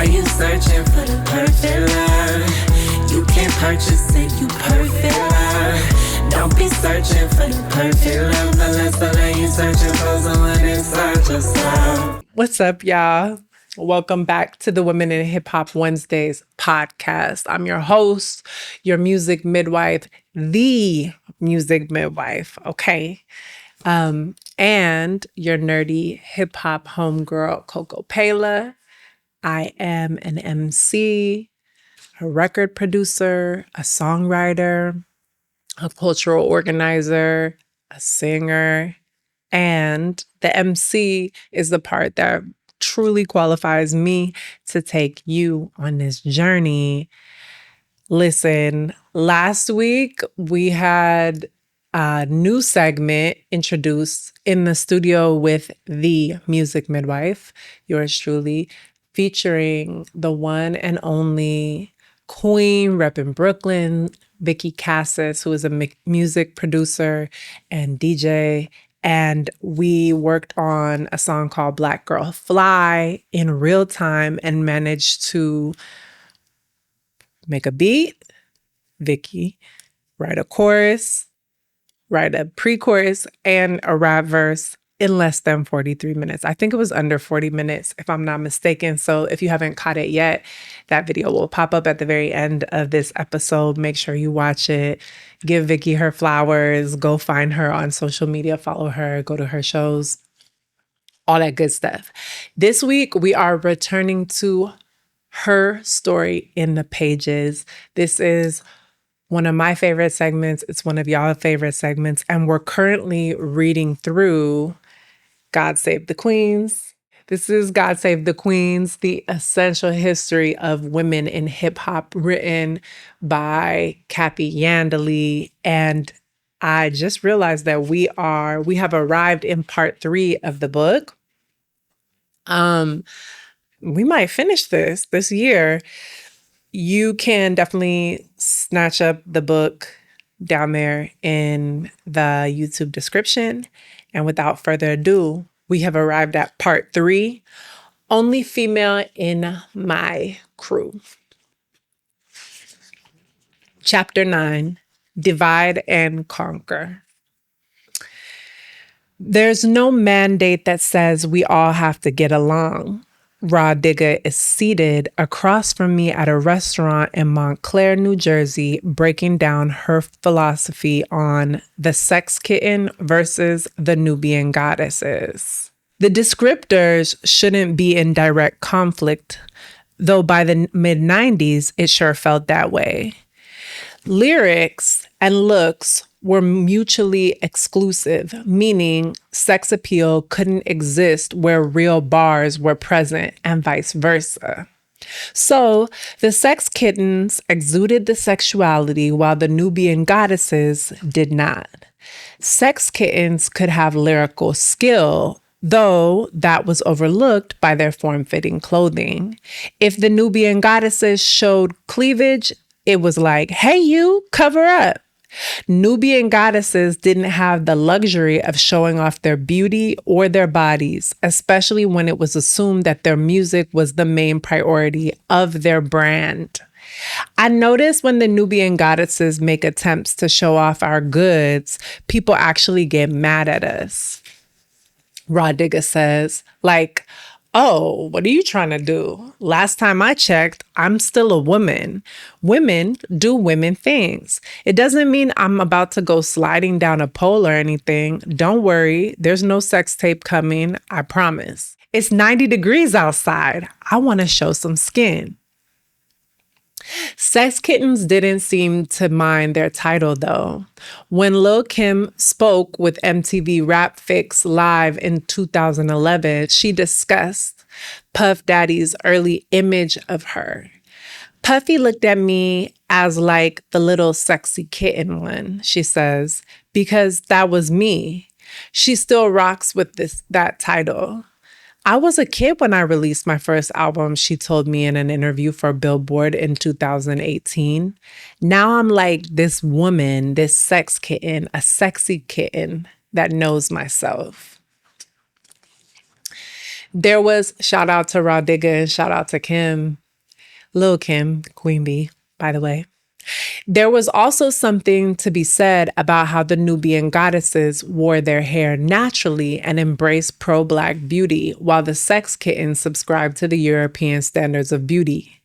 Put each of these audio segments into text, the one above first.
Are you searching for the perfect love? You can't purchase it, you perfect love. Don't be searching for the perfect love unless the lane you searching for someone inside yourself. What's up, y'all? Welcome back to the Women in Hip Hop Wednesdays podcast. I'm your host, your music midwife, the music midwife, okay? And your nerdy hip hop homegirl, Coco Peila. I am an MC, a record producer, a songwriter, a cultural organizer, a singer, and the MC is the part that truly qualifies me to take you on this journey. Listen, last week we had a new segment introduced in the studio with the music midwife, yours truly, featuring the one and only queen repping Brooklyn, Vicky Casis, who is a music producer and DJ. And we worked on a song called Black Girl Fly in real time and managed to make a beat, Vicky, write a chorus, write a pre-chorus, and a rap verse in less than 43 minutes. I think it was under 40 minutes, if I'm not mistaken. So if you haven't caught it yet, that video will pop up at the very end of this episode. Make sure you watch it. Give Vicky her flowers. Go find her on social media. Follow her. Go to her shows. All that good stuff. This week, we are returning to her story in the pages. This is one of my favorite segments. It's one of y'all's favorite segments. And we're currently reading through God Save the Queens. This is God Save the Queens, the essential history of women in hip hop, written by Kathy Iandoli. And I just realized that we have arrived in part 3 of the book. We might finish this year. You can definitely snatch up the book down there in the YouTube description. And without further ado, we have arrived at part 3, only female in my crew. Chapter 9, Divide and Conquer. There's no mandate that says we all have to get along. Rah Digga is seated across from me at a restaurant in Montclair, New Jersey, breaking down her philosophy on the sex kitten versus the Nubian goddesses. The descriptors shouldn't be in direct conflict, though by the mid-90s, it sure felt that way. Lyrics and looks were mutually exclusive, meaning sex appeal couldn't exist where real bars were present and vice versa. So the sex kittens exuded the sexuality while the Nubian goddesses did not. Sex kittens could have lyrical skill, though that was overlooked by their form-fitting clothing. If the Nubian goddesses showed cleavage, it was like, hey, you, cover up. Nubian goddesses didn't have the luxury of showing off their beauty or their bodies, especially when it was assumed that their music was the main priority of their brand. I notice when the Nubian goddesses make attempts to show off our goods, people actually get mad at us. Rah Digga says, like, oh, what are you trying to do? Last time I checked, I'm still a woman. Women do women things. It doesn't mean I'm about to go sliding down a pole or anything. Don't worry, there's no sex tape coming, I promise. It's 90 degrees outside. I want to show some skin. Sex kittens didn't seem to mind their title, though. When Lil' Kim spoke with MTV Rap Fix Live in 2011, she discussed Puff Daddy's early image of her. Puffy looked at me as like the little sexy kitten one, she says, because that was me. She still rocks with that title. I was a kid when I released my first album, she told me in an interview for Billboard in 2018. Now I'm like this woman, this sex kitten, a sexy kitten that knows myself. There was shout out to Rah Digga and shout out to Kim, Lil Kim, Queen Bee, by the way. There was also something to be said about how the Nubian goddesses wore their hair naturally and embraced pro-Black beauty, while the sex kittens subscribed to the European standards of beauty.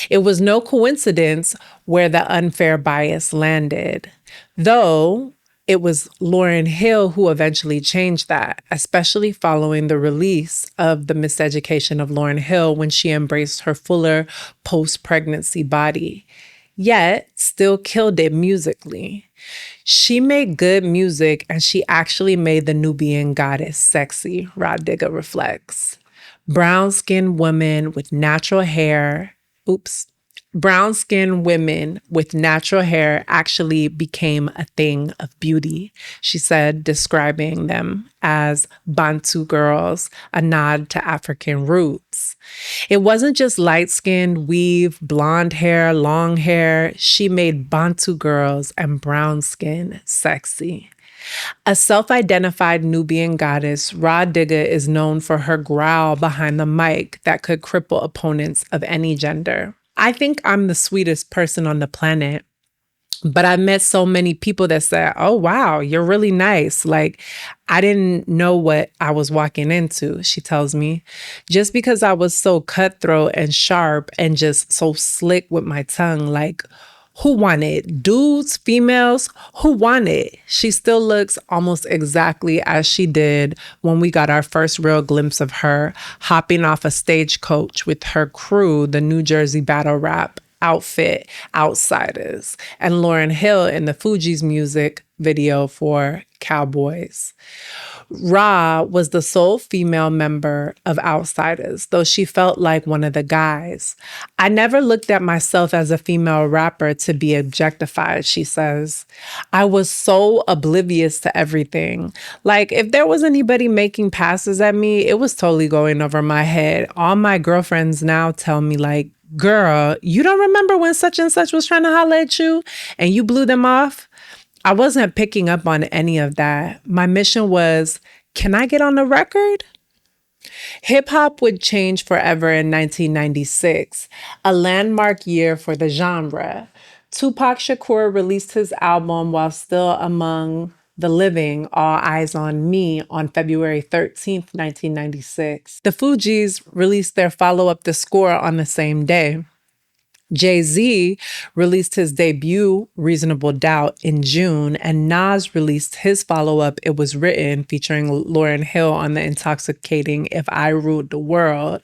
It was no coincidence where the unfair bias landed, though it was Lauryn Hill who eventually changed that, especially following the release of The Miseducation of Lauryn Hill when she embraced her fuller post-pregnancy body, yet still killed it musically. She made good music and she actually made the Nubian goddess sexy, Rah Digga reflects. Brown-skinned women with natural hair, brown-skinned women with natural hair actually became a thing of beauty, she said, describing them as Bantu girls, a nod to African roots. It wasn't just light-skinned, weave, blonde hair, long hair. She made Bantu girls and brown skin sexy. A self-identified Nubian goddess, Rah Digga is known for her growl behind the mic that could cripple opponents of any gender. I think I'm the sweetest person on the planet, but I met so many people that said, oh, wow, you're really nice. Like, I didn't know what I was walking into, she tells me. Just because I was so cutthroat and sharp and just so slick with my tongue, like, who wanted? Dudes, females, who wanted? She still looks almost exactly as she did when we got our first real glimpse of her hopping off a stagecoach with her crew, the New Jersey battle rap outfit Outsiders, and Lauryn Hill in the Fugees music video for Cowboys. Rah was the sole female member of Outsiders, though she felt like one of the guys. I never looked at myself as a female rapper to be objectified, she says. I was so oblivious to everything. Like, if there was anybody making passes at me, it was totally going over my head. All my girlfriends now tell me, like, girl, you don't remember when such and such was trying to holler at you and you blew them off? I wasn't picking up on any of that. My mission was, can I get on the record? Hip hop would change forever in 1996, a landmark year for the genre. Tupac Shakur released his album while still among the living, All Eyes on Me, on February 13th, 1996. The Fugees released their follow-up, The Score, on the same day. Jay-Z released his debut, Reasonable Doubt, in June, and Nas released his follow-up, It Was Written, featuring Lauryn Hill on the intoxicating If I Ruled the World.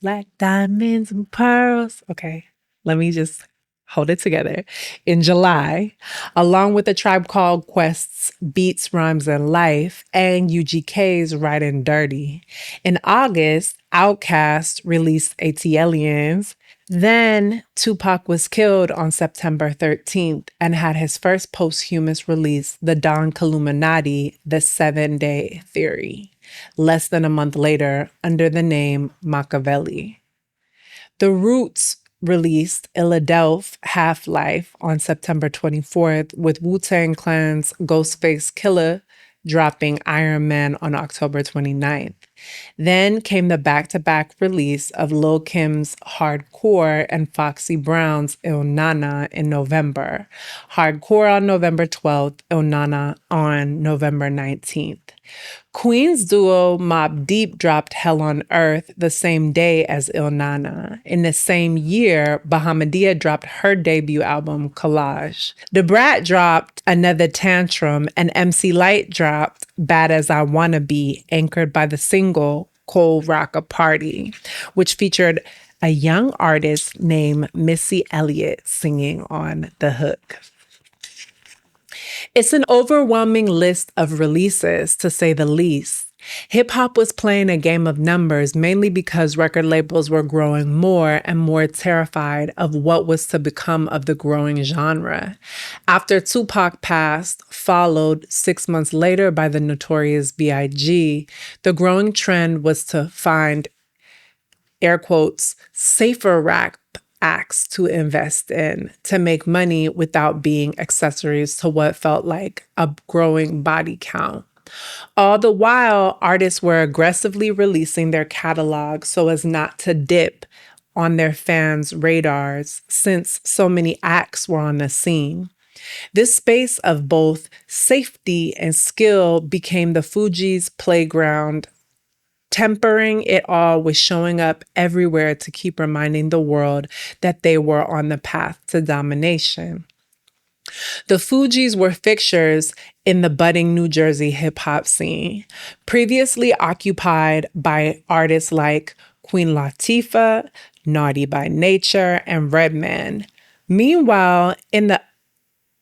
Black diamonds and pearls. Okay, let me just hold it together. In July, along with A Tribe Called Quest's Beats, Rhymes, and Life, and UGK's Riding Dirty. In August, Outkast released ATLiens. Then Tupac was killed on September 13th and had his first posthumous release, The Don Killuminati, The 7 Day Theory, less than a month later under the name Machiavelli. The Roots released Illadelph Half-Life on September 24th, with Wu-Tang Clan's Ghostface Killah dropping Iron Man on October 29th. Then came the back-to-back release of Lil' Kim's Hardcore and Foxy Brown's Il Nana in November. Hardcore on November 12th, Il Nana on November 19th. Queen's duo Mobb Deep dropped Hell on Earth the same day as Il Nana. In the same year, Bahamadia dropped her debut album, Collage. Da Brat dropped Another Tantrum, and MC Lyte dropped Bad As I Wanna Be, anchored by the single Cold Rocker Party, which featured a young artist named Missy Elliott singing on the hook. It's an overwhelming list of releases, to say the least. Hip-hop was playing a game of numbers, mainly because record labels were growing more and more terrified of what was to become of the growing genre. After Tupac passed, followed 6 months later by the Notorious B.I.G., the growing trend was to find, air quotes, safer rap acts to invest in, to make money without being accessories to what felt like a growing body count. All the while, artists were aggressively releasing their catalogs so as not to dip on their fans' radars since so many acts were on the scene. This space of both safety and skill became the Fugees' playground, tempering it all with showing up everywhere to keep reminding the world that they were on the path to domination. The Fugees were fixtures in the budding New Jersey hip hop scene, previously occupied by artists like Queen Latifah, Naughty by Nature, and Redman. Meanwhile, in the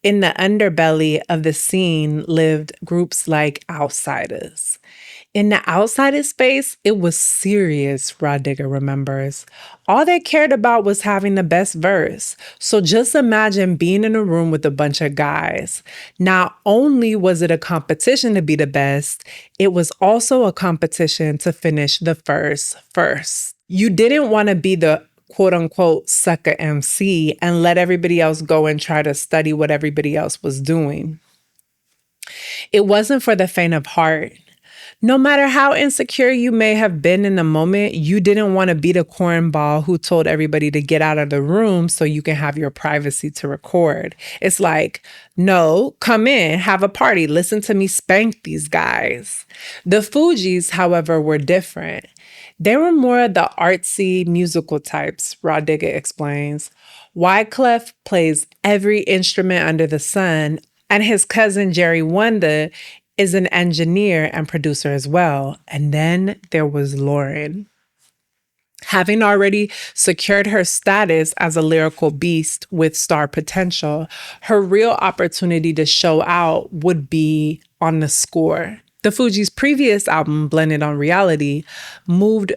underbelly of the scene lived groups like Outsiders. In the outsider space, it was serious, Rah Digga remembers. All they cared about was having the best verse. So just imagine being in a room with a bunch of guys. Not only was it a competition to be the best, it was also a competition to finish the first. You didn't want to be the quote unquote sucker MC and let everybody else go and try to study what everybody else was doing. It wasn't for the faint of heart. No matter how insecure you may have been in the moment, you didn't want to be the cornball who told everybody to get out of the room so you can have your privacy to record. It's like, no, come in, have a party, listen to me spank these guys. The Fugees, however, were different. They were more the artsy musical types, Rah Digga explains. Wyclef plays every instrument under the sun, and his cousin Jerry Wonder is an engineer and producer as well. And then there was Lauryn. Having already secured her status as a lyrical beast with star potential, her real opportunity to show out would be on the score. The Fugees' previous album, Blended on Reality, moved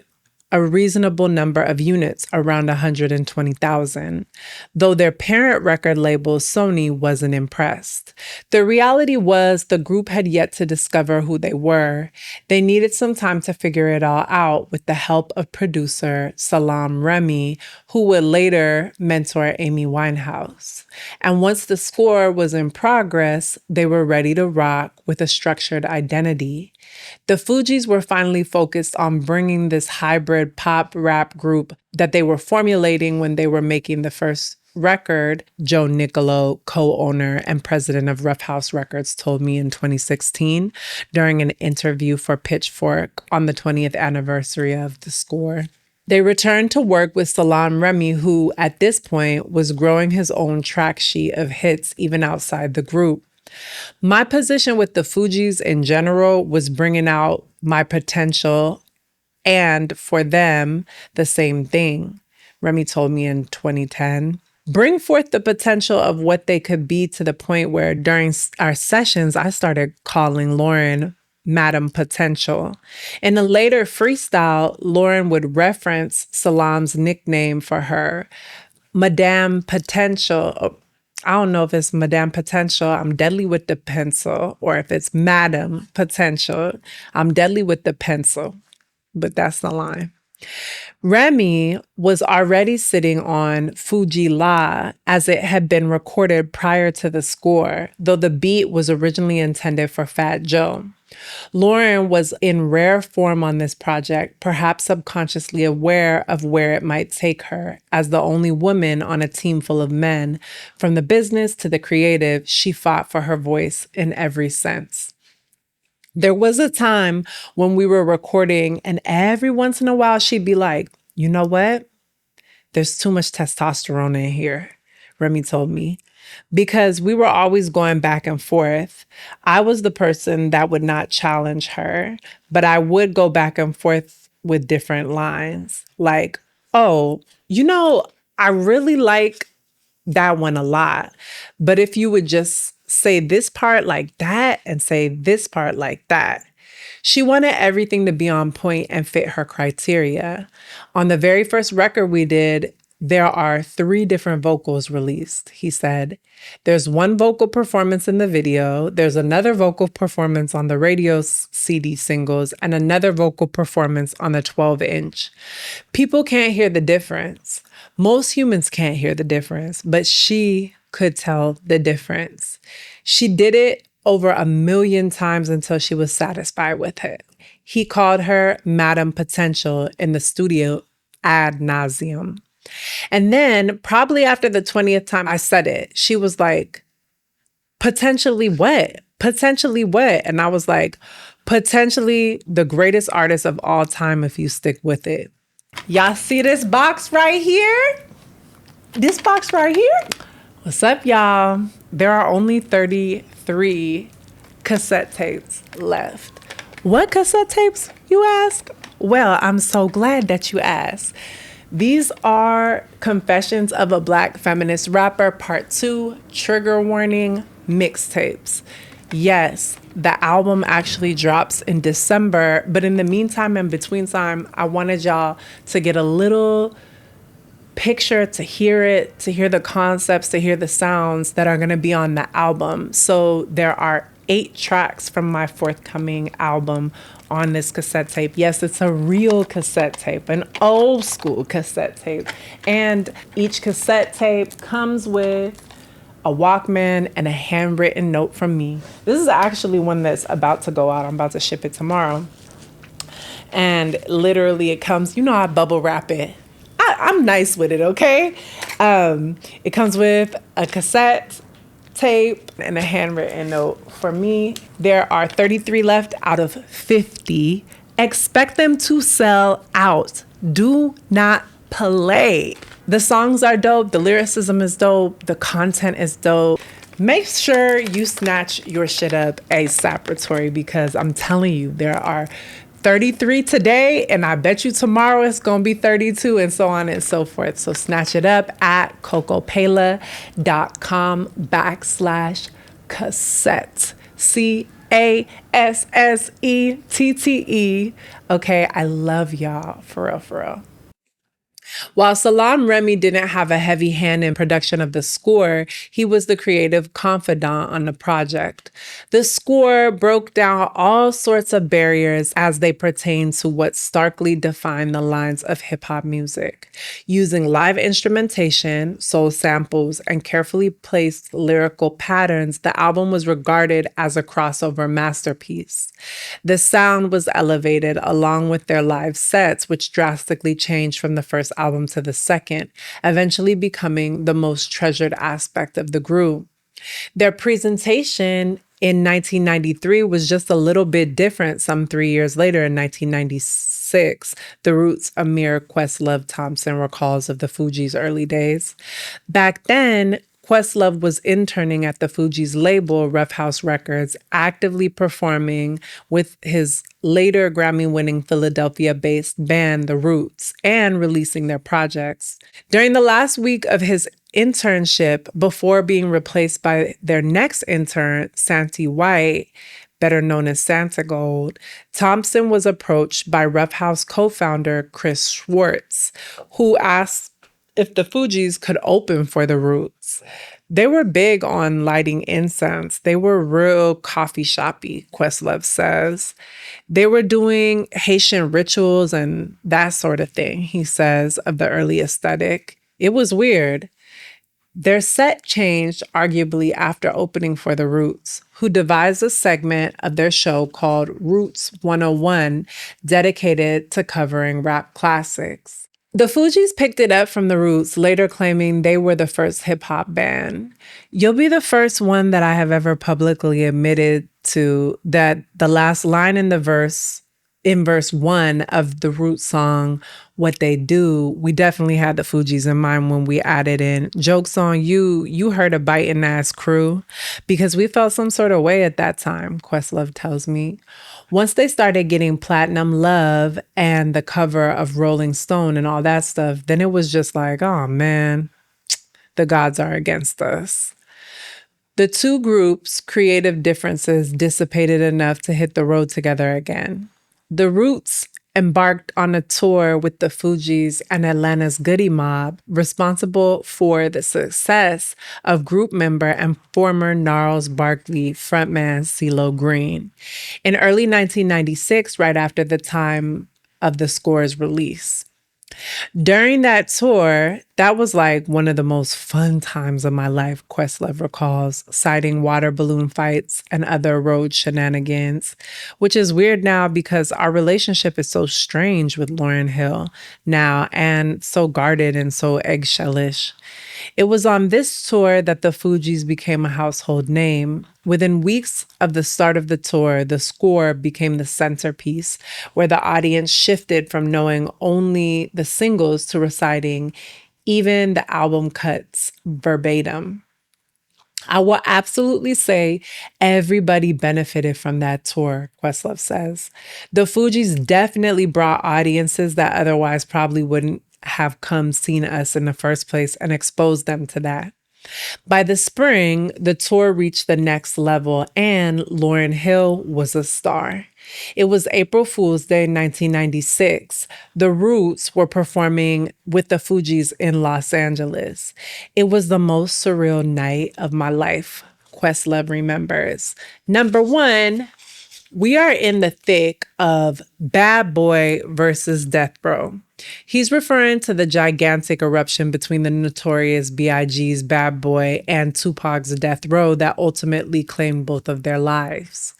a reasonable number of units, around 120,000, though their parent record label, Sony, wasn't impressed. The reality was the group had yet to discover who they were. They needed some time to figure it all out with the help of producer Salaam Remi, who would later mentor Amy Winehouse. And once the score was in progress, they were ready to rock with a structured identity. The Fugees were finally focused on bringing this hybrid pop rap group that they were formulating when they were making the first record, Joe Nicolo, co-owner and president of Rough House Records, told me in 2016 during an interview for Pitchfork on the 20th anniversary of the score. They returned to work with Salaam Remi, who at this point was growing his own track sheet of hits even outside the group. My position with the Fugees in general was bringing out my potential, and for them, the same thing. Remi told me in 2010. Bring forth the potential of what they could be, to the point where during our sessions, I started calling Lauryn Madam Potential. In a later freestyle, Lauryn would reference Salaam's nickname for her, Madame Potential. I don't know if it's Madame Potential, I'm deadly with the pencil, or if it's Madam Potential, I'm deadly with the pencil. But that's the line. Remi was already sitting on Fuji La, as it had been recorded prior to the score, though the beat was originally intended for Fat Joe. Lauryn was in rare form on this project, perhaps subconsciously aware of where it might take her. As the only woman on a team full of men, from the business to the creative, she fought for her voice in every sense. There was a time when we were recording, and every once in a while she'd be like, you know what? There's too much testosterone in here, Remi told me. Because we were always going back and forth. I was the person that would not challenge her, but I would go back and forth with different lines. Like, oh, I really like that one a lot. But if you would just say this part like that and say this part like that. She wanted everything to be on point and fit her criteria. On the very first record we did, there are 3 different vocals released, he said. There's one vocal performance in the video, there's another vocal performance on the radio CD singles, and another vocal performance on the 12-inch. People can't hear the difference. Most humans can't hear the difference, but she could tell the difference. She did it over 1,000,000 times until she was satisfied with it. He called her Madam Potential in the studio ad nauseum. And then probably after the 20th time I said it, she was like, potentially what? Potentially what? And I was like, potentially the greatest artist of all time if you stick with it. Y'all see this box right here? This box right here? What's up, y'all? There are only 33 cassette tapes left. What cassette tapes, you ask? Well, I'm so glad that you asked. These are Confessions of a Black Feminist Rapper Part 2, Trigger Warning, mixtapes. Yes, the album actually drops in December, but in the meantime and between time, I wanted y'all to get a little picture, to hear it, to hear the concepts, to hear the sounds that are going to be on the album. So there are 8 tracks from my forthcoming album on this cassette tape. Yes, it's a real cassette tape, an old school cassette tape. And each cassette tape comes with a Walkman and a handwritten note from me. This is actually one that's about to go out. I'm about to ship it tomorrow. And literally it comes, you know, I bubble wrap it. I'm nice with it, okay? It comes with a cassette tape and a handwritten note for me. There are 33 left out of 50. Expect them to sell out. Do not play. The songs are dope. The lyricism is dope. The content is dope. Make sure you snatch your shit up ASAP, because I'm telling you, there are 33 today, and I bet you tomorrow it's going to be 32, and so on and so forth. So snatch it up at cocopeila.com/cassette. CASSETTE. Okay, I love y'all. For real, for real. While Salaam Remi didn't have a heavy hand in production of the score, he was the creative confidant on the project. The score broke down all sorts of barriers as they pertain to what starkly defined the lines of hip-hop music. Using live instrumentation, soul samples, and carefully placed lyrical patterns, the album was regarded as a crossover masterpiece. The sound was elevated along with their live sets, which drastically changed from the first album to the second, eventually becoming the most treasured aspect of the group. Their presentation in 1993 was just a little bit different some 3 years later in 1996. The Roots' Amir Questlove Thompson recalls of the Fugees' early days. Back then, Questlove was interning at the Fugees label, Rough House Records, actively performing with his later Grammy-winning Philadelphia-based band, The Roots, and releasing their projects. During the last week of his internship, before being replaced by their next intern, Santi White, better known as Santa Gold, Thompson was approached by Rough House co-founder Chris Schwartz, who asked if the Fugees could open for the Roots. They were big on lighting incense. They were real coffee shoppy, Questlove says. They were doing Haitian rituals and that sort of thing, he says, of the early aesthetic. It was weird. Their set changed arguably after opening for the Roots, who devised a segment of their show called Roots 101, dedicated to covering rap classics. The Fugees picked it up from the Roots, later claiming they were the first hip-hop band. You'll be the first one that I have ever publicly admitted to that the last line in verse 1 of the Roots song, What They Do, we definitely had the Fugees in mind when we added in, "Joke's on you, you heard a biting ass crew," because we felt some sort of way at that time, Questlove tells me. Once they started getting platinum love and the cover of Rolling Stone and all that stuff, then it was just like, oh man, the gods are against us. The two groups' creative differences dissipated enough to hit the road together again. The Roots embarked on a tour with the Fugees and Atlanta's Goody Mob, responsible for the success of group member and former Gnarls Barkley frontman CeeLo Green. In early 1996, right after the time of the score's release. During that tour, That was like one of the most fun times of my life, Questlove recalls, citing water balloon fights and other road shenanigans, which is weird now because our relationship is so strange with Lauryn Hill now and so guarded and so eggshellish. It was on this tour that the Fugees became a household name. Within weeks of the start of the tour, the score became the centerpiece, where the audience shifted from knowing only the singles to reciting even the album cuts verbatim. I will absolutely say everybody benefited from that tour, Questlove says. The Fugees definitely brought audiences that otherwise probably wouldn't have come seen us in the first place and exposed them to that. By the spring, the tour reached the next level and Lauryn Hill was a star. It was April Fool's Day 1996. The Roots were performing with the Fugees in Los Angeles. It was the most surreal night of my life, Questlove remembers. Number one, we are in the thick of Bad Boy versus Death Row. He's referring to the gigantic eruption between the notorious B.I.G.'s Bad Boy and Tupac's Death Row that ultimately claimed both of their lives.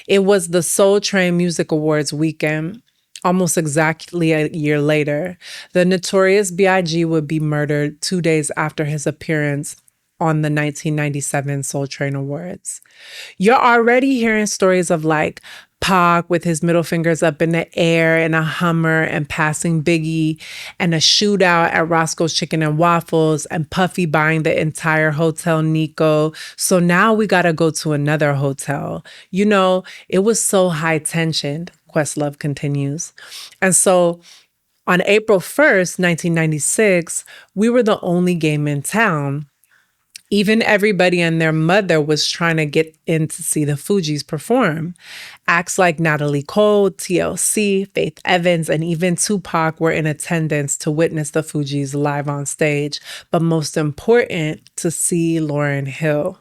It was the Soul Train Music Awards weekend. Almost exactly a year later, the notorious B.I.G. would be murdered 2 days after his appearance on the 1997 Soul Train Awards. You're already hearing stories of like Pac with his middle fingers up in the air in a Hummer and passing Biggie, and a shootout at Roscoe's Chicken and Waffles, and Puffy buying the entire Hotel Nico. So now we got to go to another hotel. You know, it was so high tensioned, Questlove continues. And so on April 1st, 1996, we were the only game in town. Even everybody and their mother was trying to get in to see the Fugees perform. Acts like Natalie Cole, TLC, Faith Evans, and even Tupac were in attendance to witness the Fugees live on stage, but most important, to see Lauryn Hill.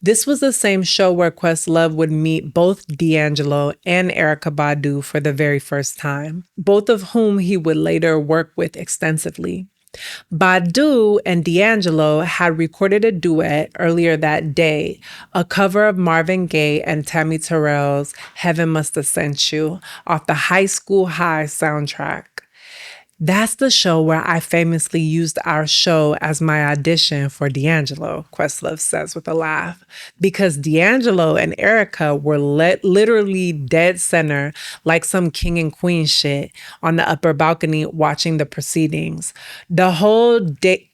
This was the same show where Questlove would meet both D'Angelo and Erykah Badu for the very first time, both of whom he would later work with extensively. Badu and D'Angelo had recorded a duet earlier that day, a cover of Marvin Gaye and Tammy Terrell's Heaven Must Have Sent You off the High School High soundtrack. That's the show where I famously used our show as my audition for D'Angelo, Questlove says with a laugh, because D'Angelo and Erykah were literally dead center, like some king and queen shit, on the upper balcony watching the proceedings. The whole Jay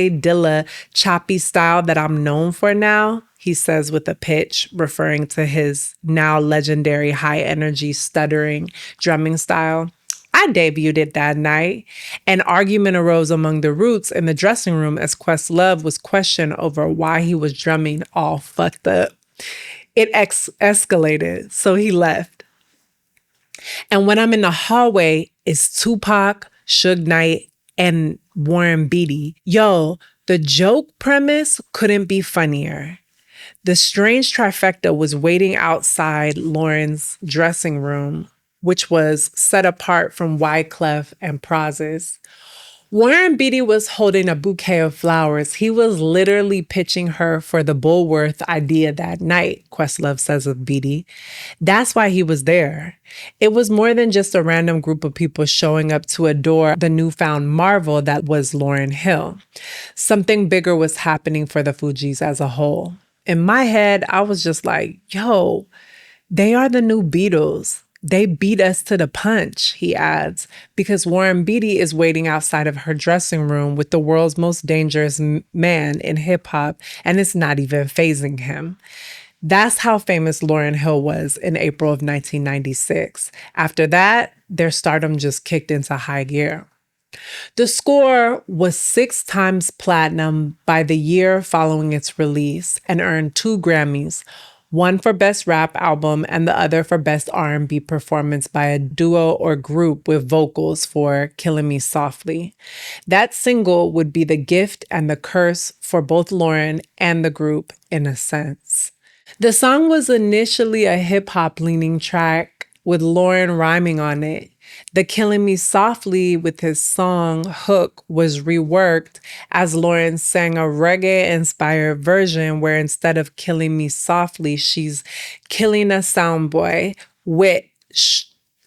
Dilla choppy style that I'm known for now, he says with a pitch, referring to his now legendary high energy stuttering drumming style. I debuted it that night. An argument arose among the Roots in the dressing room as Questlove was questioned over why he was drumming all fucked up. It escalated, so he left. And when I'm in the hallway, it's Tupac, Suge Knight, and Warren Beatty. Yo, the joke premise couldn't be funnier. The strange trifecta was waiting outside Lauryn's dressing room, which was set apart from Wyclef and Prozis. Warren Beatty was holding a bouquet of flowers. He was literally pitching her for the Bullworth idea that night, Questlove says of Beatty. That's why he was there. It was more than just a random group of people showing up to adore the newfound marvel that was Lauryn Hill. Something bigger was happening for the Fugees as a whole. In my head, I was just like, yo, they are the new Beatles. They beat us to the punch, he adds, because Warren Beatty is waiting outside of her dressing room with the world's most dangerous man in hip hop, and it's not even fazing him. That's how famous Lauryn Hill was in April of 1996. After that, their stardom just kicked into high gear. The score was 6 times platinum by the year following its release and earned 2 Grammys, one for Best Rap Album and the other for Best R&B Performance by a duo or group with vocals for Killing Me Softly. That single would be the gift and the curse for both Lauryn and the group in a sense. The song was initially a hip-hop leaning track with Lauryn rhyming on it. The Killing Me Softly with his song Hook was reworked as Lauryn sang a reggae-inspired version where instead of killing me softly, she's killing a soundboy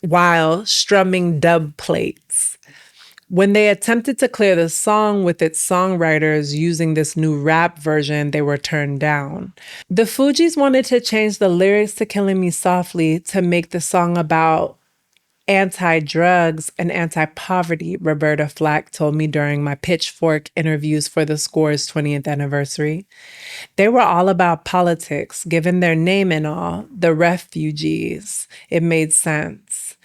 while strumming dub plates. When they attempted to clear the song with its songwriters using this new rap version, they were turned down. The Fugees wanted to change the lyrics to Killing Me Softly to make the song about anti-drugs and anti-poverty, Roberta Flack told me during my Pitchfork interviews for the Score's 20th anniversary. They were all about politics, given their name and all, the refugees. It made sense.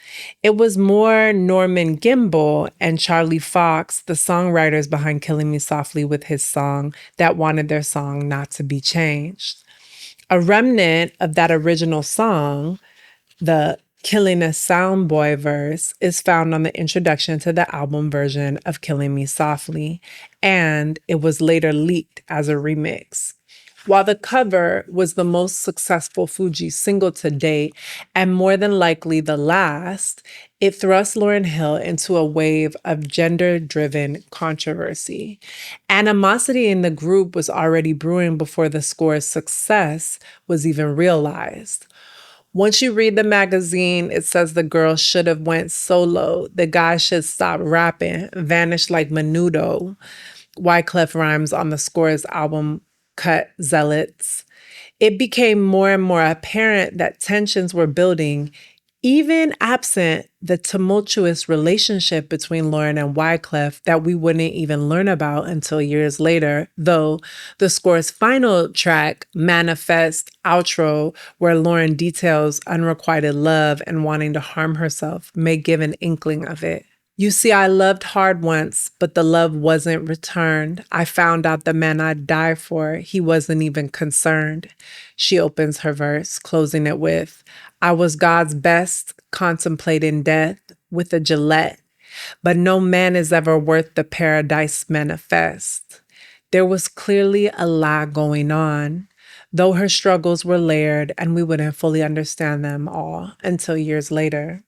It was more Norman Gimbel and Charlie Fox, the songwriters behind Killing Me Softly with his song, that wanted their song not to be changed. A remnant of that original song, the Killing a Soundboy verse, is found on the introduction to the album version of Killing Me Softly, and it was later leaked as a remix. While the cover was the most successful Fugees single to date, and more than likely the last, it thrust Lauryn Hill into a wave of gender-driven controversy. Animosity in the group was already brewing before the Score's success was even realized. Once you read the magazine, it says the girl should have went solo. The guy should stop rapping, vanish like Menudo. Wyclef rhymes on the Score's album Cut Zealots. It became more and more apparent that tensions were building, even absent the tumultuous relationship between Lauryn and Wyclef that we wouldn't even learn about until years later, though the Score's final track, Manifest Outro, where Lauryn details unrequited love and wanting to harm herself, may give an inkling of it. You see, I loved hard once, but the love wasn't returned. I found out the man I'd die for, he wasn't even concerned. She opens her verse, closing it with, I was God's best, contemplating death with a Gillette, but no man is ever worth the paradise manifest. There was clearly a lie going on, though her struggles were layered and we wouldn't fully understand them all until years later.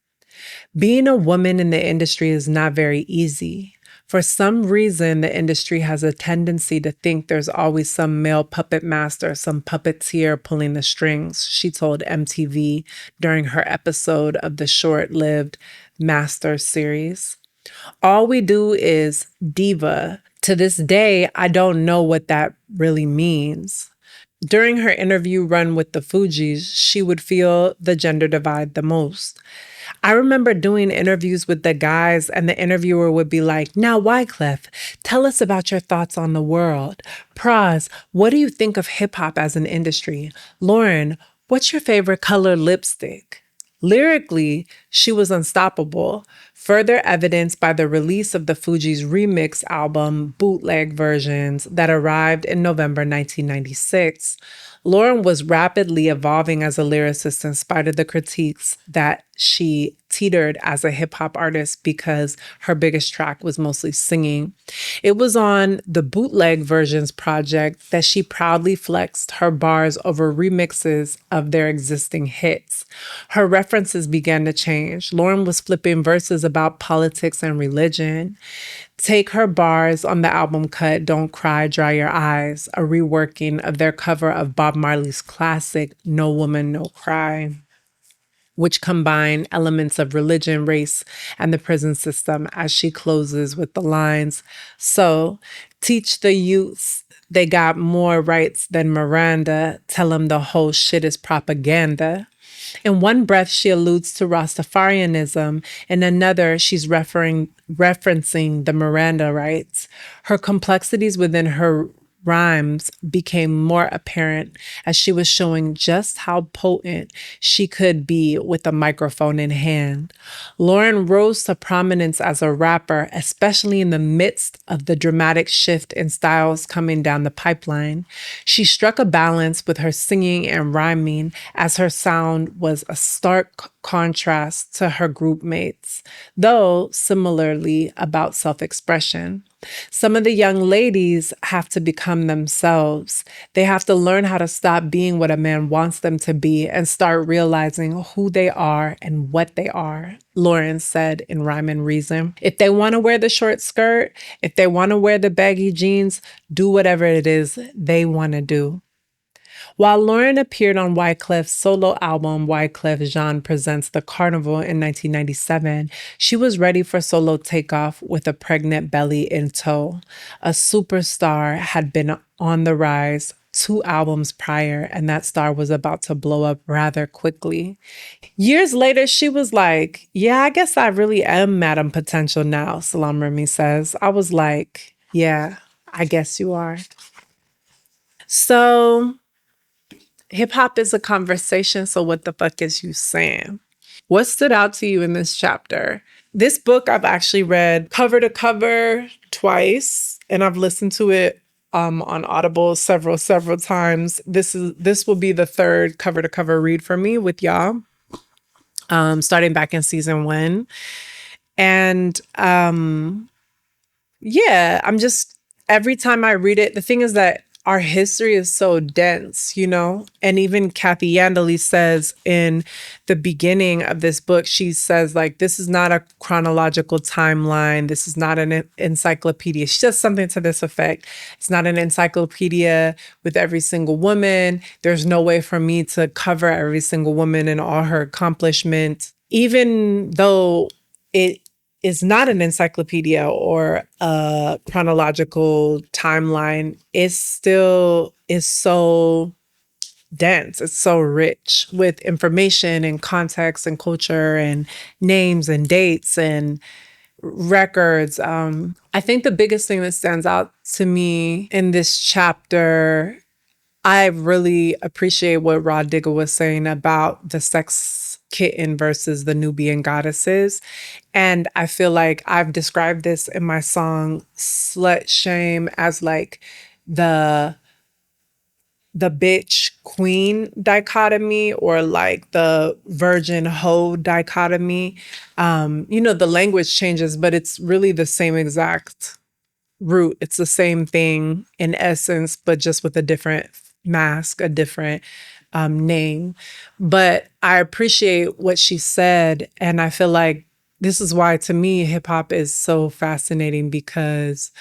Being a woman in the industry is not very easy. For some reason, the industry has a tendency to think there's always some male puppet master, some puppeteer pulling the strings, she told MTV during her episode of the short-lived Master series. All we do is diva. To this day, I don't know what that really means. During her interview run with the Fugees, she would feel the gender divide the most. I remember doing interviews with the guys and the interviewer would be like, now Wyclef, tell us about your thoughts on the world. Praz, what do you think of hip hop as an industry? Lauryn, what's your favorite color lipstick? Lyrically, she was unstoppable, further evidenced by the release of the Fugees' remix album, Bootleg Versions, that arrived in November 1996. Lauryn was rapidly evolving as a lyricist in spite of the critiques that she teetered as a hip-hop artist because her biggest track was mostly singing. It was on the Bootleg Versions project that she proudly flexed her bars over remixes of their existing hits. Her references began to change. Lauryn was flipping verses about politics and religion. Take her bars on the album cut Don't Cry, Dry Your Eyes, a reworking of their cover of Bob Marley's classic No Woman, No Cry, which combine elements of religion, race, and the prison system, as she closes with the lines, so teach the youths they got more rights than Miranda, tell them the whole shit is propaganda. In one breath, she alludes to Rastafarianism. In another, she's referencing the Miranda rights. Her complexities within her rhymes became more apparent as she was showing just how potent she could be with a microphone in hand. Lauryn rose to prominence as a rapper, especially in the midst of the dramatic shift in styles coming down the pipeline. She struck a balance with her singing and rhyming as her sound was a stark contrast to her group mates, though similarly about self-expression. Some of the young ladies have to become themselves. They have to learn how to stop being what a man wants them to be and start realizing who they are and what they are, Lauryn said in Rhyme and Reason. If they want to wear the short skirt, if they want to wear the baggy jeans, do whatever it is they want to do. While Lauryn appeared on Wyclef's solo album, Wyclef Jean Presents the Carnival in 1997, she was ready for solo takeoff with a pregnant belly in tow. A superstar had been on the rise 2 albums prior, and that star was about to blow up rather quickly. Years later, she was like, yeah, I guess I really am Madam Potential now, Salam Remy says. I was like, yeah, I guess you are. So hip hop is a conversation, so what the fuck is you saying? What stood out to you in this chapter? This book I've actually read cover to cover twice, and I've listened to it on Audible several times. This will be the third cover to cover read for me with y'all, starting back in season 1. And yeah, I'm just, every time I read it, the thing is that our history is so dense, you know? And even Kathy Iandoli says in the beginning of this book, she says, like, this is not a chronological timeline. This is not an encyclopedia. She says something to this effect. It's not an encyclopedia with every single woman. There's no way for me to cover every single woman and all her accomplishments. Even though it is not an encyclopedia or a chronological timeline, it still is so dense. It's so rich with information and context and culture and names and dates and records. I think the biggest thing that stands out to me in this chapter, I really appreciate what Rah Digga was saying about the sex kitten versus the Nubian goddesses. And I feel like I've described this in my song Slut Shame as like the bitch queen dichotomy, or like the virgin hoe dichotomy. The language changes, but it's really the same exact root. It's the same thing in essence, but just with a different mask, a different name. But I appreciate what she said. And I feel like this is why, to me, hip hop is so fascinating, because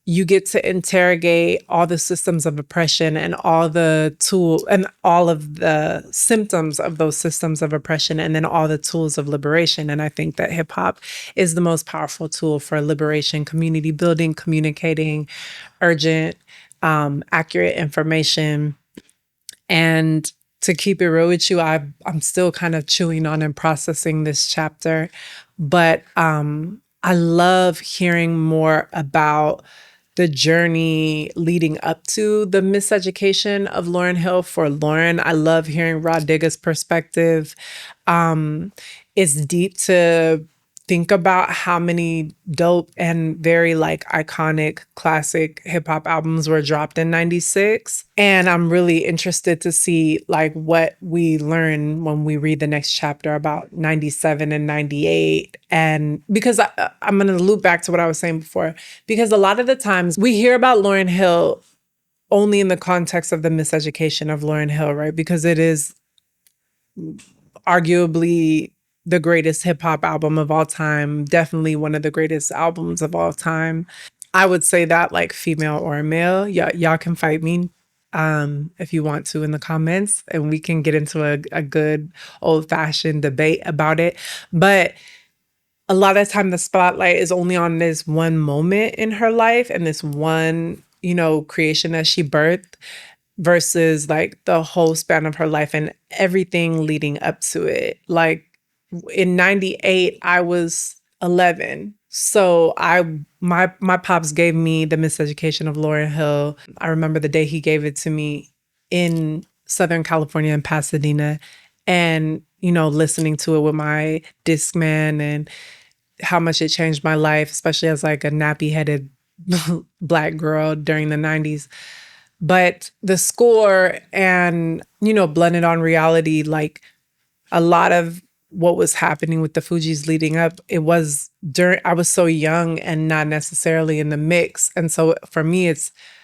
you get to interrogate all the systems of oppression and all the tools and all of the symptoms of those systems of oppression, and then all the tools of liberation. And I think that hip hop is the most powerful tool for liberation, community building, communicating urgent, accurate information. And to keep it real with you, I'm still kind of chewing on and processing this chapter. But I love hearing more about the journey leading up to the miseducation of Lauryn Hill for Lauryn. I love hearing Rah Digga's perspective. It's deep to think about how many dope and very like iconic classic hip hop albums were dropped in 96. And I'm really interested to see like what we learn when we read the next chapter about 97 and 98. And because I'm going to loop back to what I was saying before, because a lot of the times we hear about Lauryn Hill only in the context of the miseducation of Lauryn Hill, right? Because it is arguably the greatest hip hop album of all time, definitely one of the greatest albums of all time. I would say that, like, female or male. Y'all can fight me if you want to in the comments, and we can get into a good old fashioned debate about it. But a lot of the time the spotlight is only on this one moment in her life and this one, creation that she birthed, versus like the whole span of her life and everything leading up to it. Like, in 98, I was 11. So my pops gave me the miseducation of Lauryn Hill. I remember the day he gave it to me in Southern California in Pasadena, and, listening to it with my Discman, and how much it changed my life, especially as like a nappy-headed Black girl during the 90s. But the score and, Blended on Reality, like, a lot of what was happening with the Fugees leading up, it was during, I was so young and not necessarily in the mix. And so for me,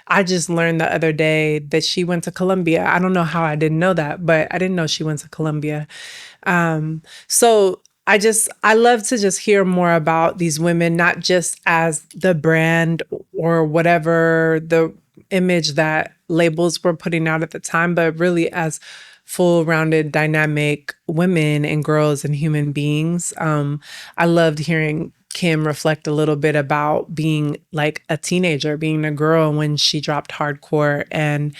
I just learned the other day that she went to Columbia. I don't know how I didn't know that, but I didn't know she went to Columbia. So I love to just hear more about these women, not just as the brand or whatever the image that labels were putting out at the time, but really as full rounded, dynamic women and girls and human beings. I loved hearing Kim reflect a little bit about being like a teenager, being a girl when she dropped hardcore. And,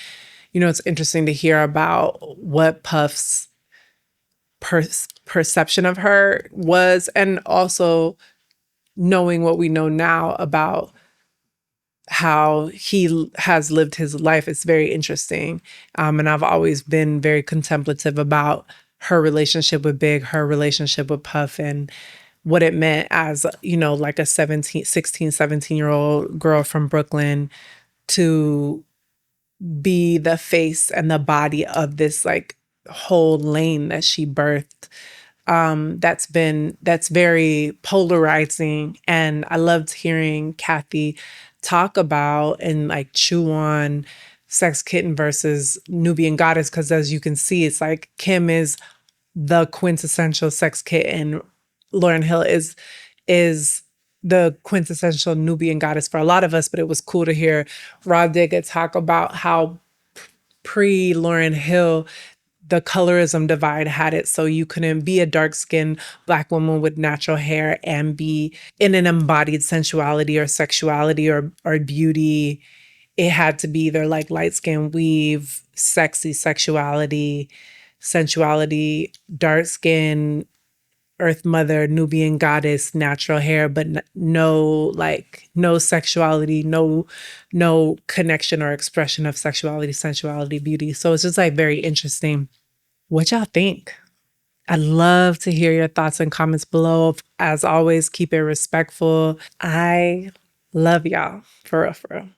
it's interesting to hear about what Puff's perception of her was, and also knowing what we know now about how he has lived his life. It's very interesting. And I've always been very contemplative about her relationship with Big, her relationship with Puff, and what it meant as, like a 17-year-old girl from Brooklyn to be the face and the body of this like whole lane that she birthed. That's very polarizing. And I loved hearing Kathy talk about and like chew on Sex Kitten versus Nubian Goddess, because as you can see, it's like Kim is the quintessential Sex Kitten. Lauryn Hill is the quintessential Nubian Goddess for a lot of us, but it was cool to hear Rah Digga talk about how pre-Lauryn Hill, the colorism divide had it so you couldn't be a dark-skinned Black woman with natural hair and be in an embodied sensuality or sexuality or beauty. It had to be either like light skin weave, sexy sexuality, sensuality, dark skin, Earth Mother, Nubian Goddess, natural hair, but no sexuality, no connection or expression of sexuality, sensuality, beauty. So it's just like very interesting. What y'all think? I'd love to hear your thoughts and comments below. As always, keep it respectful. I love y'all, for real, for real.